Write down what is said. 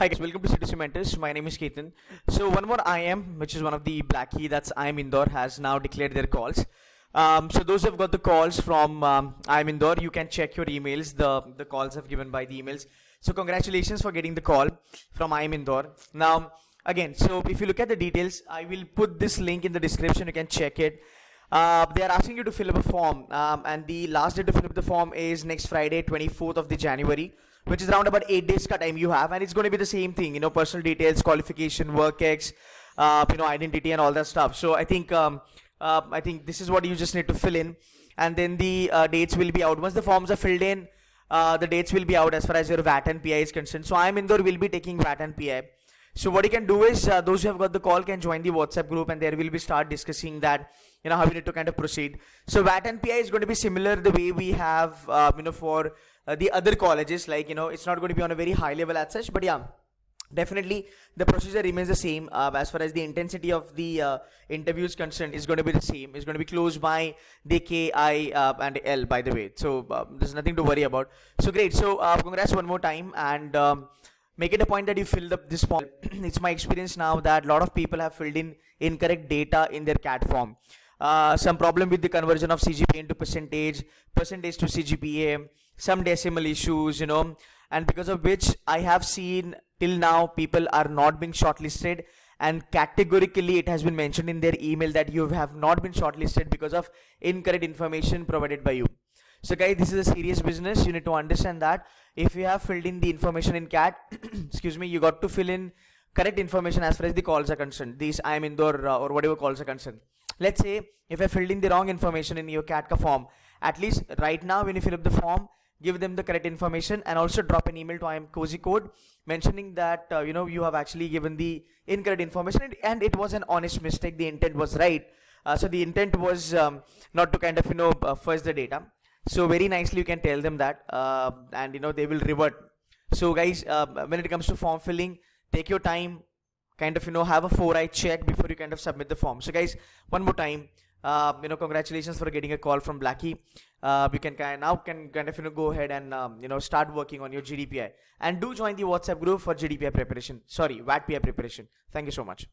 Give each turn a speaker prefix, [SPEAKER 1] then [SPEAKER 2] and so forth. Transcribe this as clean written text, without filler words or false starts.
[SPEAKER 1] Hi guys, welcome to Citizen Mentors. My name is Ketan. So one more IIM, which is one of the Blackie, that's IIM Indore, has now declared their calls. So those who have got the calls from IIM Indore, you can check your emails. The calls have given by the emails. So congratulations for getting the call from IIM Indore. Now again, so if you look at the details, I will put this link in the description. You can check it. They are asking you to fill up a form, and the last day to fill up the form is next Friday, 24th of the January, which is around about 8 days ka time you have, and it's going to be the same thing, personal details, qualification, work ex, identity and all that stuff. So I think this is what you just need to fill in, and then the dates will be out. Once the forms are filled in, the dates will be out as far as your VAT and PI is concerned. So IIM Indore will be taking VAT and PI. So what you can do is, those who have got the call can join the WhatsApp group, and there will be start discussing that, how you need to kind of proceed. So VAT and PI is going to be similar the way we have, for the other colleges, like, it's not going to be on a very high level as such, but yeah, definitely the procedure remains the same. As far as the intensity of the interview is concerned, is going to be the same. It's going to be closed by the K, I, and L, by the way. So there's nothing to worry about. So great. So congrats one more time, and make it a point that you filled up this form. It's my experience now that a lot of people have filled in incorrect data in their CAT form. Some problem with the conversion of CGPA into percentage to CGPA, some decimal issues, and because of which I have seen till now people are not being shortlisted, and categorically it has been mentioned in their email that you have not been shortlisted because of incorrect information provided by you. So guys, this is a serious business. You need to understand that if you have filled in the information in CAT, excuse me, you got to fill in correct information as far as the calls are concerned. These IIM Indore or whatever calls are concerned. Let's say if I filled in the wrong information in your CAT form, at least right now when you fill up the form, give them the correct information, and also drop an email to IIM Cozy Code mentioning that you have actually given the incorrect information, and it was an honest mistake. The intent was right. So the intent was not to kind of fuzz the data. So very nicely you can tell them that, and they will revert. So guys, when it comes to form filling, take your time, kind of have a 4-eye check before you kind of submit the form. So guys, one more time, congratulations for getting a call from Blackie. You can kind of go ahead and start working on your GDPI, and do join the WhatsApp group for GDPI preparation. Sorry, VAT PI preparation. Thank you so much.